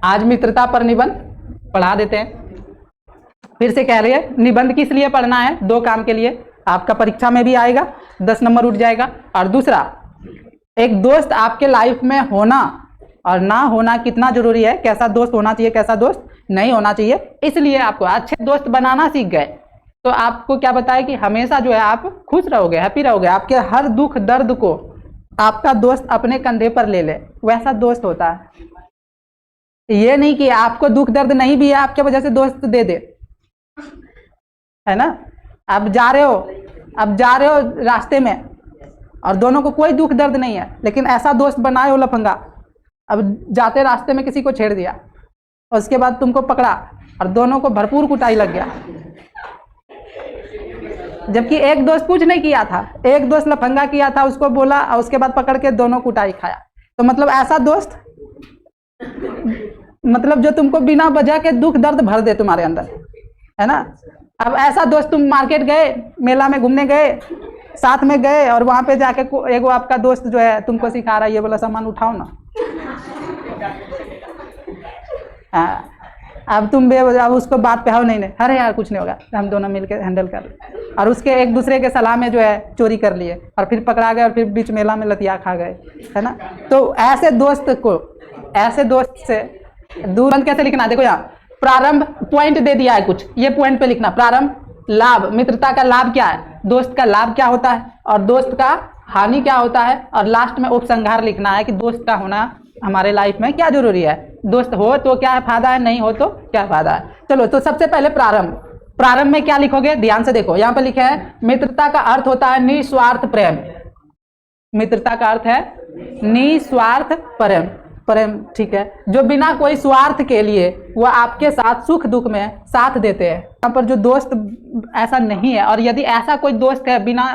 आज मित्रता पर निबंध पढ़ा देते हैं। फिर से कह रही है, निबंध किस लिए पढ़ना है? 2 काम के लिए। आपका परीक्षा में भी आएगा, 10 नंबर उठ जाएगा। और दूसरा, एक दोस्त आपके लाइफ में होना और ना होना कितना जरूरी है, कैसा दोस्त होना चाहिए, कैसा दोस्त नहीं होना चाहिए। इसलिए आपको अच्छे दोस्त बनाना सीख गए तो आपको क्या बताए कि हमेशा जो है आप खुश रहोगे, हैप्पी रहोगे। आपके हर दुख दर्द को आपका दोस्त अपने कंधे पर ले ले, वैसा दोस्त होता है। ये नहीं कि आपको दुख दर्द नहीं भी है, आपके वजह से दोस्त दे दे, है ना। आप जा रहे हो रास्ते में और दोनों को कोई दुख दर्द नहीं है, लेकिन ऐसा दोस्त बनाए हो लफंगा, अब जाते रास्ते में किसी को छेड़ दिया, उसके बाद तुमको पकड़ा और दोनों को भरपूर कुटाई लग गया, जबकि एक दोस्त कुछ नहीं किया था, एक दोस्त लफंगा किया था, उसको बोला और उसके बाद पकड़ के दोनों कुटाई खाया। तो मतलब ऐसा दोस्त, मतलब जो तुमको बिना वजह के दुख दर्द भर दे तुम्हारे अंदर, है ना। अब ऐसा दोस्त, तुम मार्केट गए, मेला में घूमने गए, साथ में गए और वहां पे जाके एगो आपका दोस्त जो है तुमको सिखा रहा है ये वाला सामान उठाओ ना, हाँ, अब तुम अब उसको बात पे आओ, नहीं अरे यार कुछ नहीं होगा, हम दोनों मिलकर हैंडल कर ले, और उसके एक दूसरे के सलाह में जो है चोरी कर लिए और फिर पकड़ा गए और फिर बीच मेला में लतिया खा गए, है ना। तो ऐसे दोस्त से दूर। कैसे लिखना, देखो यहाँ प्रारंभ पॉइंट दे दिया है कुछ, ये पॉइंट पे लिखना। प्रारंभ, लाभ, मित्रता का लाभ क्या है, दोस्त का लाभ क्या होता है और दोस्त का हानि क्या होता है, और लास्ट में उपसंहार लिखना है कि दोस्त का होना हमारे लाइफ में क्या जरूरी है, दोस्त हो तो क्या है फायदा है, नहीं हो तो क्या फायदा है। चलो, तो सबसे पहले प्रारंभ में क्या लिखोगे, ध्यान से देखो, यहाँ पे लिखा है मित्रता का अर्थ होता है निस्वार्थ प्रेम। मित्रता का अर्थ है निस्वार्थ प्रेम, ठीक है, जो बिना कोई स्वार्थ के लिए वो आपके साथ सुख दुख में साथ देते हैं। यहाँ पर जो दोस्त ऐसा नहीं है, और यदि ऐसा कोई दोस्त है बिना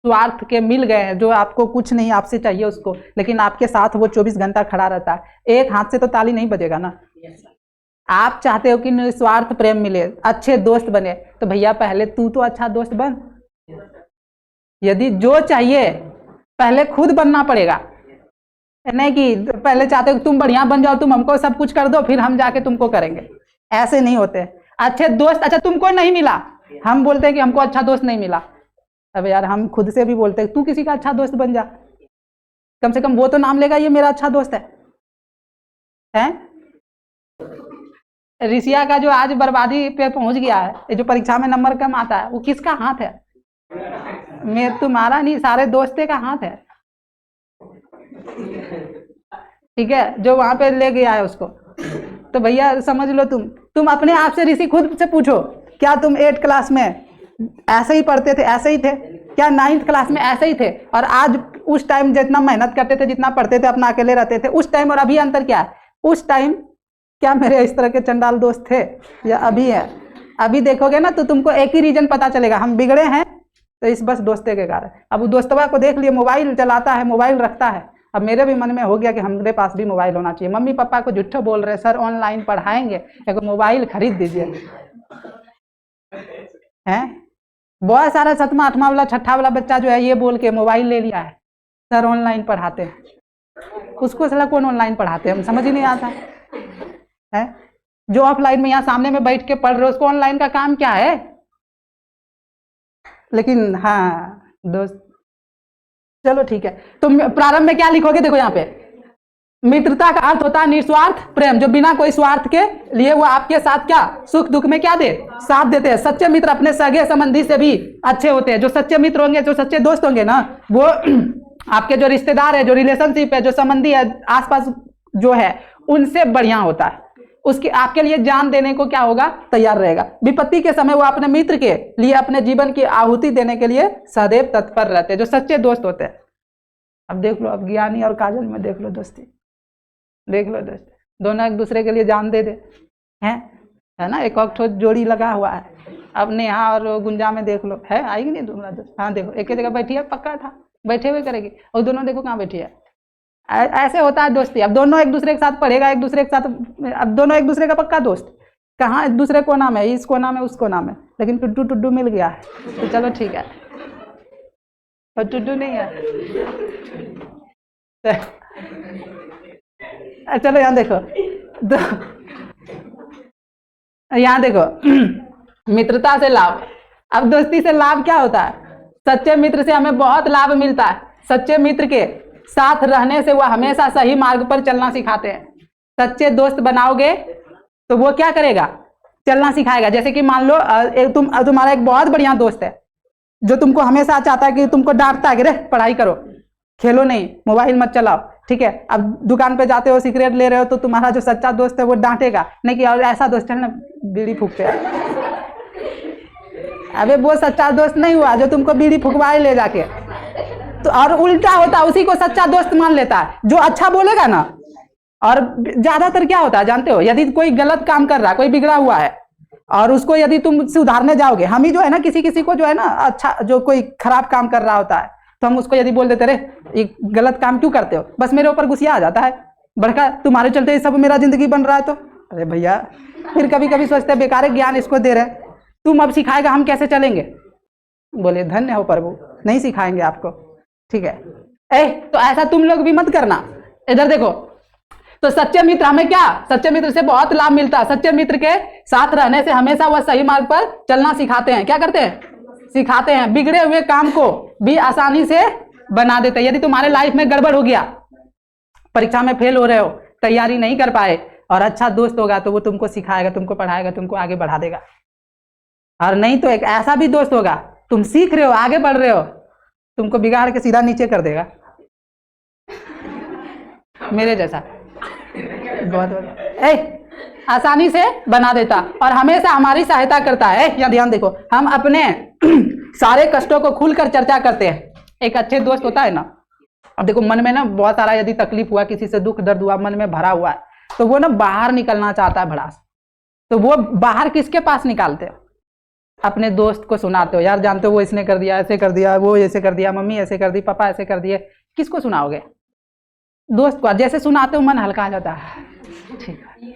स्वार्थ के मिल गए हैं, जो आपको कुछ नहीं आपसे चाहिए उसको, लेकिन आपके साथ वो 24 घंटा खड़ा रहता है, एक हाथ से तो ताली नहीं बजेगा ना। आप चाहते हो कि निस्वार्थ प्रेम मिले, अच्छे दोस्त बने, तो भैया पहले तू तो अच्छा दोस्त बन। यदि जो चाहिए पहले खुद बनना पड़ेगा, नहीं कि पहले चाहते हो तुम बढ़िया बन जाओ, तुम हमको सब कुछ कर दो फिर हम जाके तुमको करेंगे, ऐसे नहीं होते अच्छे दोस्त। अच्छा तुमको नहीं मिला, हम बोलते हैं कि हमको अच्छा दोस्त नहीं मिला, अब यार हम खुद से भी बोलते हैं तू किसी का अच्छा दोस्त बन जा, कम से कम वो तो नाम लेगा ये मेरा अच्छा दोस्त है? ऋषिया का जो आज बर्बादी पे पहुंच गया है, ये जो परीक्षा में नंबर कम आता है, वो किसका हाथ है? तुम्हारा नहीं, सारे दोस्ते का हाथ है, ठीक है, जो वहां पे ले गया है उसको। तो भैया समझ लो, तुम अपने आप से, ऋषि खुद से पूछो, क्या तुम 8 क्लास में ऐसे ही पढ़ते थे, ऐसे ही थे क्या? 9th क्लास में ऐसे ही थे? और आज उस टाइम जितना मेहनत करते थे, जितना पढ़ते थे, अपना अकेले रहते थे, उस टाइम और अभी अंतर क्या है? उस टाइम क्या मेरे इस तरह के चंडाल दोस्त थे या अभी है? अभी देखोगे ना तो तुमको एक ही रीजन पता चलेगा, हम बिगड़े हैं तो इस बस दोस्ते के कारण। अब वो दोस्तवा को देख लिए, मोबाइल चलाता है, मोबाइल रखता है। अब मेरे भी मन में हो गया कि हमारे पास भी मोबाइल होना चाहिए। मम्मी पापा को झूठो बोल रहे, सर ऑनलाइन पढ़ाएंगे, एक मोबाइल खरीद दीजिए, हैं? बहुत सारा 7वां 8वां वाला 6ठा वाला बच्चा जो है ये बोल के मोबाइल ले लिया है, सर ऑनलाइन पढ़ाते हैं। उसको साला कौन ऑनलाइन पढ़ाते हैं, हम समझ ही नहीं आता है। जो ऑफलाइन में यहाँ सामने में बैठ के पढ़ रहे हो, उसको ऑनलाइन का काम क्या है? लेकिन हाँ दोस्त, चलो ठीक है। तो प्रारंभ में क्या लिखोगे, देखो यहाँ पे, मित्रता का अर्थ होता है निस्वार्थ प्रेम, जो बिना कोई स्वार्थ के लिए वो आपके साथ क्या सुख दुख में क्या दे, साथ देते हैं। सच्चे मित्र अपने सगे संबंधी से भी अच्छे होते हैं। जो सच्चे मित्र होंगे, जो सच्चे दोस्त होंगे ना, वो आपके जो रिश्तेदार है, जो रिलेशनशिप है, जो संबंधी है आसपास जो है, उनसे बढ़िया होता है। उसकी आपके लिए जान देने को क्या होगा, तैयार रहेगा। विपत्ति के समय वो अपने मित्र के लिए अपने जीवन की आहुति देने के लिए सदैव तत्पर रहते हैं, जो सच्चे दोस्त होते हैं। अब देख लो, अब ज्ञानी और काजल में देख लो दोस्ती, देख लो दोस्त, दोनों एक दूसरे के लिए जान दे दे हैं, है ना। एक और जोड़ी लगा हुआ है, अब नेहा और गुंजा में देख लो, है आएगी नहीं तुम्हारा दोस्त? हाँ देखो, एक ही जगह बैठी है, पक्का था बैठे हुए करेगी, और दोनों देखो कहाँ बैठी है। ऐसे होता है दोस्ती। अब दोनों एक दूसरे के साथ पढ़ेगा, एक दूसरे के साथ, अब दोनों एक दूसरे का पक्का दोस्त। कहाँ एक दूसरे को नाम है, इस कोना में उस कोना में, लेकिन टुड्डू टुड्डू मिल गया है, तो चलो ठीक है। और टुड्डू नहीं है, चलो यहाँ देखो, तो यहाँ देखो, मित्रता से लाभ। अब दोस्ती से लाभ क्या होता है? सच्चे मित्र से हमें बहुत लाभ मिलता है। सच्चे मित्र के साथ रहने से वह हमेशा सही मार्ग पर चलना सिखाते हैं। सच्चे दोस्त बनाओगे तो वो क्या करेगा? चलना सिखाएगा। जैसे कि मान लो तुम्हारा एक बहुत बढ़िया दोस्त है जो तुमको हमेशा चाहता है कि तुमको डांटता है कि रे पढ़ाई करो, खेलो नहीं, मोबाइल मत चलाओ, ठीक है। अब दुकान पे जाते हो, सिगरेट ले रहे हो, तो तुम्हारा जो सच्चा दोस्त है वो डांटेगा नहीं कि और ऐसा दोस्त है ना बीड़ी फूकते हैं। अबे वो सच्चा दोस्त नहीं हुआ जो तुमको बीड़ी फुकवाए ले जाके। तो और उल्टा होता है, उसी को सच्चा दोस्त मान लेता है जो अच्छा बोलेगा ना। और ज्यादातर क्या होता है जानते हो? यदि कोई गलत काम कर रहा है, कोई बिगड़ा हुआ है, और उसको यदि तुम सुधारने जाओगे, हम ही जो है ना किसी को जो है ना अच्छा, जो कोई खराब काम कर रहा होता है तो हम उसको यदि बोल देते, रे ये गलत काम क्यों करते हो, बस मेरे ऊपर गुस्सा आ जाता है, बड़का तुम्हारे चलते ये सब मेरा जिंदगी बन रहा है। तो अरे भैया, फिर कभी कभी सोचते हैं बेकार ज्ञान इसको दे रहे, तुम अब सिखाएगा हम कैसे चलेंगे? बोले धन्य हो प्रभु, नहीं सिखाएंगे आपको, ठीक है। तो ऐसा तुम लोग भी मत करना। इधर देखो, तो सच्चे मित्र हमें क्या? सच्चे मित्र से बहुत लाभ मिलता है। सच्चे मित्र के साथ रहने से हमेशा वह सही मार्ग पर चलना सिखाते हैं। क्या करते हैं? सिखाते हैं। बिगड़े हुए काम को भी आसानी से बना देते हैं। यदि तुम्हारे लाइफ में गड़बड़ हो गया, परीक्षा में फेल हो रहे हो, तैयारी नहीं कर पाए, और अच्छा दोस्त होगा तो वो तुमको सिखाएगा, तुमको पढ़ाएगा, तुमको आगे बढ़ा देगा। और नहीं तो एक ऐसा भी दोस्त होगा, तुम सीख रहे हो, आगे बढ़ रहे हो, तुमको बिगाड़ के सीधा नीचे कर देगा। मेरे जैसा बहुत आसानी से बना देता और हमेशा हमारी सहायता करता है। यहाँ ध्यान देखो, हम अपने सारे कष्टों को खुलकर चर्चा करते हैं। एक अच्छे दोस्त होता है ना, अब देखो मन में ना बहुत सारा यदि तकलीफ हुआ, किसी से दुख दर्द हुआ, मन में भरा हुआ है, तो वो ना बाहर निकलना चाहता है भड़ास, तो वो बाहर किसके पास निकालते हो? अपने दोस्त को सुनाते हो। यार जानते हो वो इसने कर दिया, ऐसे कर दिया, वो ऐसे कर दिया, मम्मी ऐसे कर दी, पापा ऐसे कर दिए। किसको सुनाओगे? दोस्त को। जैसे सुनाते हो मन हल्का आ जाता है, ठीक है।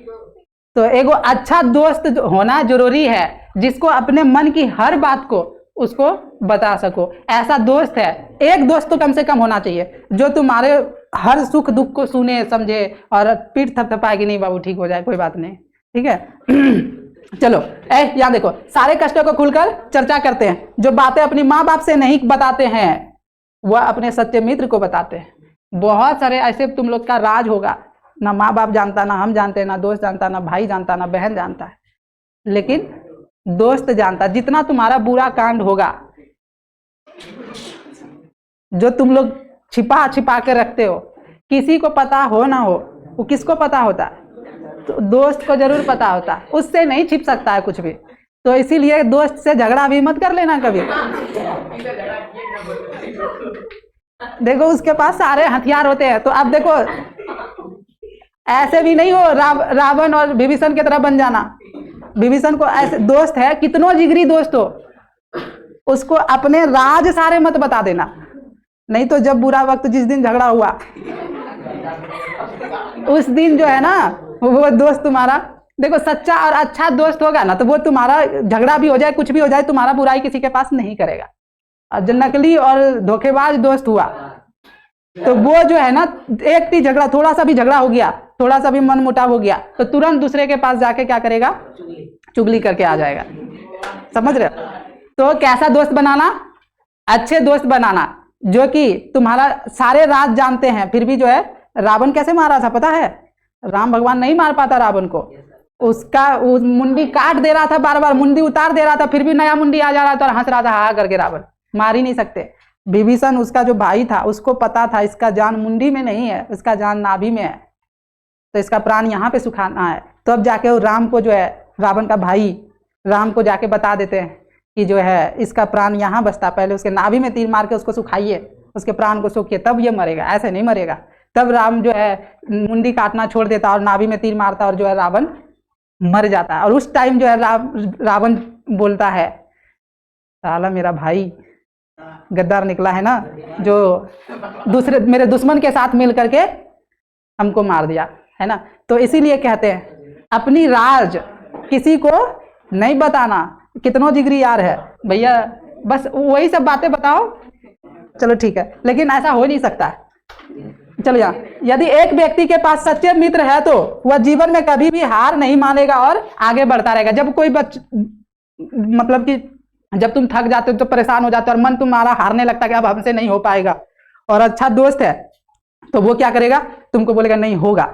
तो एगो अच्छा दोस्त होना जरूरी है जिसको अपने मन की हर बात को उसको बता सको। ऐसा दोस्त है, एक दोस्त तो कम से कम होना चाहिए जो तुम्हारे हर सुख दुख को सुने समझे और पीठ थपथपाए कि नहीं बाबू ठीक हो जाए, कोई बात नहीं, ठीक है। चलो यहाँ देखो, सारे कष्टों को खुलकर चर्चा करते हैं। जो बातें अपनी माँ बाप से नहीं बताते हैं वह अपने सच्चे मित्र को बताते हैं। बहुत सारे ऐसे तुम लोग का राज होगा, ना माँ बाप जानता, ना हम जानते, ना दोस्त जानता, ना भाई जानता, ना बहन जानता है, लेकिन दोस्त जानता। जितना तुम्हारा बुरा कांड होगा, जो तुम लोग छिपा छिपा के रखते हो, किसी को पता हो ना हो, वो किसको पता होता है? तो दोस्त को जरूर पता होता है, उससे नहीं छिप सकता है कुछ भी। तो इसीलिए दोस्त से झगड़ा भी मत कर लेना कभी। देखो उसके पास सारे हथियार होते हैं। तो अब देखो ऐसे भी नहीं हो रावण और विभीषण की तरह बन जाना। विभीषण को ऐसे दोस्त है, कितनों जिगरी दोस्त हो, उसको अपने राज सारे मत बता देना, नहीं तो जब बुरा वक्त, जिस दिन झगड़ा हुआ उस दिन जो है ना वो दोस्त तुम्हारा, देखो सच्चा और अच्छा दोस्त होगा ना तो वो तुम्हारा झगड़ा भी हो जाए, कुछ भी हो जाए, तुम्हारा बुराई किसी के पास नहीं करेगा। और जो नकली और धोखेबाज दोस्त हुआ तो वो जो है ना, एक ही झगड़ा, थोड़ा सा भी झगड़ा हो गया, थोड़ा सा भी मन मुटाव हो गया तो तुरंत दूसरे के पास जाके क्या करेगा? चुगली करके आ जाएगा। समझ रहे हो? तो कैसा दोस्त बनाना? अच्छे दोस्त बनाना जो कि तुम्हारा सारे राज जानते हैं। फिर भी जो है, रावण कैसे मारा था पता है? राम भगवान नहीं मार पाता रावण को, उसका मुंडी काट दे रहा था, बार बार मुंडी उतार दे रहा था, फिर भी नया मुंडी आ जा रहा था और हंस रहा था हा करके। रावण मार ही नहीं सकते। विभीषण उसका जो भाई था उसको पता था इसका जान मुंडी में नहीं है, इसका जान नाभि में है, तो इसका प्राण यहाँ पे सुखाना है। तो अब जाके वो राम को जो है, रावण का भाई राम को जाके बता देते हैं कि जो है इसका प्राण यहाँ बसता, पहले उसके नाभि में तीर मार के उसको सुखाइए, उसके प्राण को सूखिए, तब ये मरेगा, ऐसे नहीं मरेगा। तब राम जो है मुंडी काटना छोड़ देता और नाभि में तीर मारता और जो है रावण मर जाता है। और उस टाइम जो है रावण बोलता है, साला मेरा भाई गद्दार निकला है ना, जो दूसरे मेरे दुश्मन के साथ मिल करके हमको मार दिया है ना। तो इसीलिए कहते हैं अपनी राज किसी को नहीं बताना। कितनों जिगरी यार है भैया, बस वही सब बातें बताओ, चलो ठीक है, लेकिन ऐसा हो नहीं सकता। चलो यहाँ, यदि एक व्यक्ति के पास सच्चे मित्र है तो वह जीवन में कभी भी हार नहीं मानेगा और आगे बढ़ता रहेगा। जब कोई मतलब कि जब तुम थक जाते हो तो परेशान हो जाते हो और मन तुम्हारा हारने लगता है कि अब हमसे नहीं हो पाएगा, और अच्छा दोस्त है तो वो क्या करेगा, तुमको बोलेगा नहीं होगा,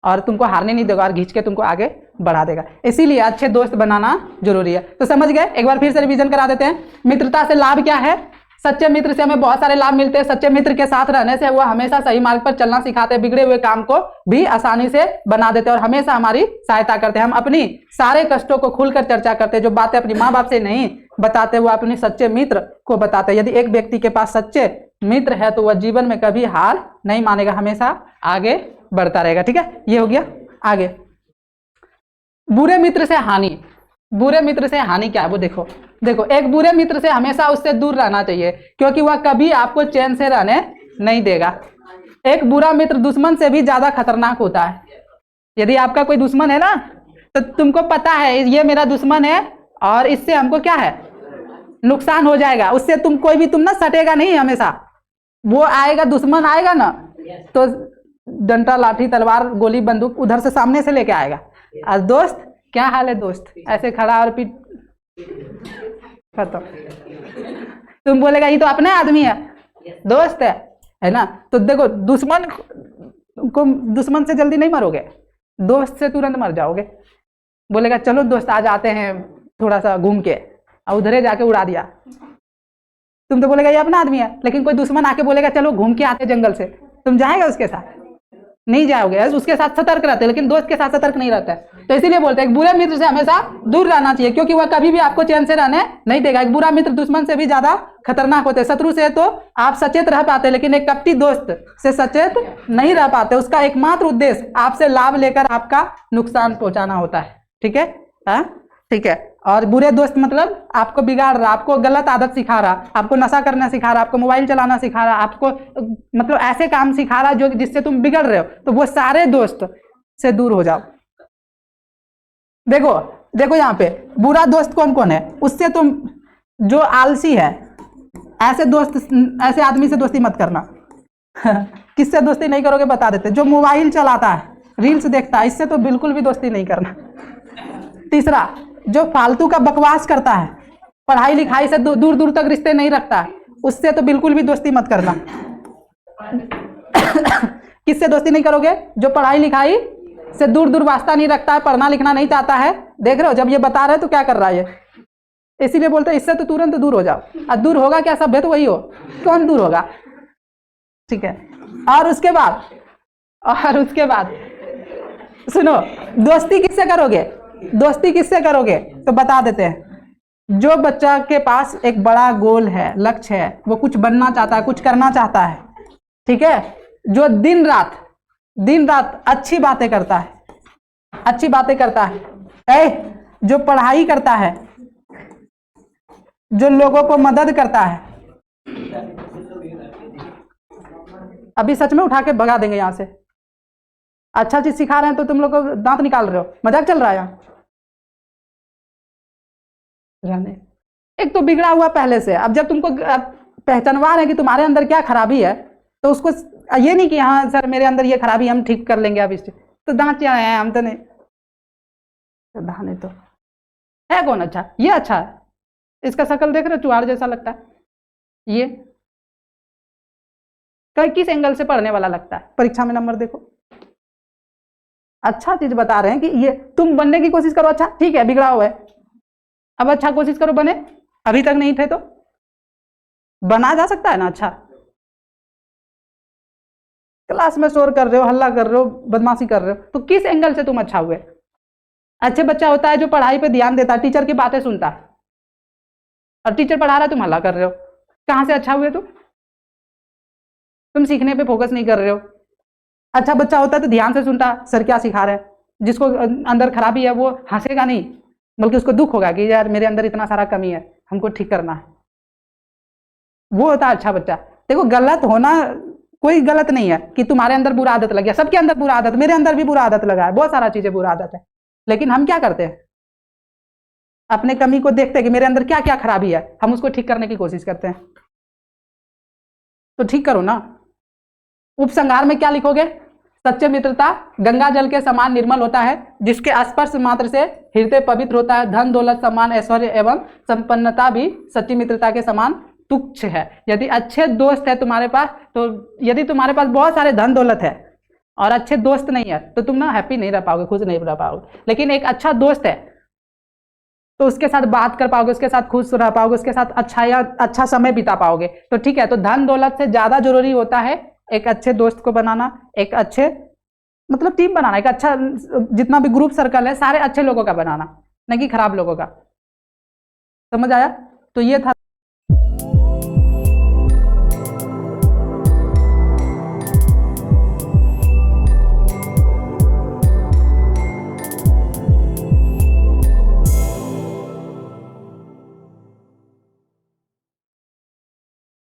और तुमको हारने नहीं देगा और खींच के तुमको आगे बढ़ा देगा। इसीलिए अच्छे दोस्त बनाना जरूरी है। तो समझ गए, एक बार फिर से रिवीजन करा देते हैं। मित्रता से लाभ क्या है? सच्चे मित्र से हमें बहुत सारे लाभ मिलते हैं। सच्चे मित्र के साथ रहने से वो हमेशा सही मार्ग पर चलना सिखाते हैं, बिगड़े हुए काम को भी आसानी से बना देते हैं और हमेशा हमारी सहायता करते हैं। हम अपनी सारे कष्टों को खुलकर चर्चा करते हैं, जो बातें अपनी माँ बाप से नहीं बताते वो अपने सच्चे मित्र को बताते हैं। यदि एक व्यक्ति के पास सच्चे मित्र है तो वह जीवन में कभी हार नहीं मानेगा, हमेशा आगे बढ़ता रहेगा। ठीक है, ये हो गया। आगे, बुरे मित्र से हानि। बुरे मित्र से हानि क्या है वो देखो। देखो, एक बुरे मित्र से हमेशा उससे दूर रहना चाहिए, क्योंकि वह कभी आपको चैन से रहने नहीं देगा। एक बुरा मित्र दुश्मन से भी ज्यादा खतरनाक होता है। यदि आपका कोई दुश्मन है ना, तो तुमको पता है ये मेरा दुश्मन है और इससे हमको क्या है, नुकसान हो जाएगा। उससे तुम कोई भी तुम ना सटेगा नहीं, हमेशा वो आएगा, दुश्मन आएगा ना तो डंडा लाठी तलवार गोली बंदूक उधर से सामने से लेके आएगा। और दोस्त, क्या हाल है दोस्त, ऐसे खड़ा और पीठ खत्म। तुम बोलेगा ये तो अपने आदमी है, दोस्त है ना। तो देखो, दुश्मन से जल्दी नहीं मरोगे, दोस्त से तुरंत मर जाओगे। बोलेगा चलो दोस्त आज आते हैं थोड़ा सा घूम के, और उधरे जाके उड़ा दिया। तुम तो बोलेगा ये अपना आदमी है, लेकिन कोई दुश्मन आके बोलेगा चलो घूम के आते जंगल से, तुम जाएगा उसके साथ? नहीं जाओगे। उसके साथ सतर्क रहते हैं, लेकिन दोस्त के साथ सतर्क नहीं रहता है। तो इसीलिए बोलते हैं एक बुरे मित्र से हमेशा दूर रहना चाहिए, क्योंकि वह कभी भी आपको चैन से रहने नहीं देगा। एक बुरा मित्र दुश्मन से भी ज्यादा खतरनाक होते हैं। शत्रु से तो आप सचेत रह पाते हैं, लेकिन एक कपटी दोस्त से सचेत नहीं रह पाते। उसका एकमात्र उद्देश्य आपसे लाभ लेकर आपका नुकसान पहुंचाना होता है। ठीक है, ठीक है। और बुरे दोस्त मतलब आपको बिगाड़ रहा, आपको गलत आदत सिखा रहा, आपको नशा करना सिखा रहा, आपको मोबाइल चलाना सिखा रहा, आपको मतलब ऐसे काम सिखा रहा जो जिससे तुम बिगड़ रहे हो। तो वो सारे दोस्त से दूर हो जाओ। देखो देखो यहाँ पे बुरा दोस्त कौन कौन है, उससे तुम जो आलसी है, ऐसे दोस्त, ऐसे आदमी से दोस्ती मत करना। किससे दोस्ती नहीं करोगे बता देते। जो मोबाइल चलाता है, रील्स देखता है, इससे तो बिल्कुल भी दोस्ती नहीं करना। तीसरा, जो फालतू का बकवास करता है, पढ़ाई लिखाई से दूर दूर तक रिश्ते नहीं रखता है, उससे तो बिल्कुल भी दोस्ती मत करना। किससे दोस्ती नहीं करोगे? जो पढ़ाई लिखाई से दूर दूर वास्ता नहीं रखता है, पढ़ना लिखना नहीं चाहता है। देख रहे हो, जब ये बता रहे हो तो क्या कर रहा है ये, इसीलिए बोलते हैं इससे तो तुरंत दूर हो जाओ। और दूर होगा क्या, सब है तो वही हो, कौन दूर होगा? ठीक है। और उसके बाद सुनो, दोस्ती किससे करोगे? दोस्ती किससे करोगे तो बता देते हैं। जो बच्चा के पास एक बड़ा गोल है, लक्ष्य है, वो कुछ बनना चाहता है, कुछ करना चाहता है, ठीक है, जो दिन रात अच्छी बातें करता है, जो पढ़ाई करता है, जो लोगों को मदद करता है। अभी सच में उठा के भगा देंगे यहाँ से। अच्छा चीज सिखा रहे हैं तो तुम लोग को दांत निकाल रहे हो, मजाक चल रहा है यहाँ। रहने, एक तो बिगड़ा हुआ पहले से, अब जब तुमको पहचानवा रहे हैं कि तुम्हारे अंदर क्या खराबी है, तो उसको ये नहीं कि हाँ सर मेरे अंदर ये खराबी हम ठीक कर लेंगे अब इससे, तो दांत क्या है, हम तो नहीं, दाने तो है कौन अच्छा, ये अच्छा है, इसका शक्ल देख रहे हो, चुहार जैसा लगता है, ये किस एंगल से पढ़ने वाला लगता है, परीक्षा में नंबर देखो। अच्छा चीज बता रहे हैं कि ये तुम बनने की कोशिश करो, अच्छा ठीक है बिगड़ा हुआ है, अब अच्छा कोशिश करो बने, अभी तक नहीं थे तो बना जा सकता है ना अच्छा। क्लास में शोर कर रहे हो, हल्ला कर रहे हो, बदमाशी कर रहे हो, तो किस एंगल से तुम अच्छा हुए? अच्छे बच्चा होता है जो पढ़ाई पे ध्यान देता है, टीचर की बातें सुनता है, और टीचर पढ़ा रहा है तुम हल्ला कर रहे हो, कहां से अच्छा हुए? तुम सीखने पे फोकस नहीं कर रहे हो। अच्छा बच्चा होता है तो ध्यान से सुनता, सर क्या सिखा रहे हैं, जिसको अंदर खराबी है वो हंसेगा नहीं, बल्कि उसको दुख होगा कि यार मेरे अंदर इतना सारा कमी है, हमको ठीक करना है, वो होता है अच्छा बच्चा। देखो गलत होना कोई गलत नहीं है कि तुम्हारे अंदर बुरा आदत लग गया, सबके अंदर बुरा आदत, मेरे अंदर भी बुरा आदत लगा है, बहुत सारा चीजें बुरा आदत है, लेकिन हम क्या करते हैं, अपने कमी को देखते हैं कि मेरे अंदर क्या क्या खराबी है, हम उसको ठीक करने की कोशिश करते हैं। तो ठीक करो ना, उपसंहार में क्या लिखोगे? सच्चे मित्रता गंगा जल के समान निर्मल होता है, जिसके स्पर्श मात्र से हृदय पवित्र होता है। धन दौलत सम्मान ऐश्वर्य एवं संपन्नता भी सच्ची मित्रता के समान तुच्छ है। यदि अच्छे दोस्त है तुम्हारे पास, तो यदि तुम्हारे पास बहुत सारे धन दौलत है और अच्छे दोस्त नहीं है, तो तुम ना हैप्पी नहीं रह पाओगे, खुश नहीं रह पाओगे। लेकिन एक अच्छा दोस्त है तो उसके साथ बात कर पाओगे, उसके साथ खुश रह पाओगे, उसके साथ अच्छा समय बिता पाओगे। तो ठीक है, तो धन दौलत से ज्यादा जरूरी होता है एक अच्छे दोस्त को बनाना, एक अच्छे मतलब टीम बनाना, एक अच्छा जितना भी ग्रुप सर्कल है सारे अच्छे लोगों का बनाना, नहीं कि खराब लोगों का। समझ आया? तो ये था।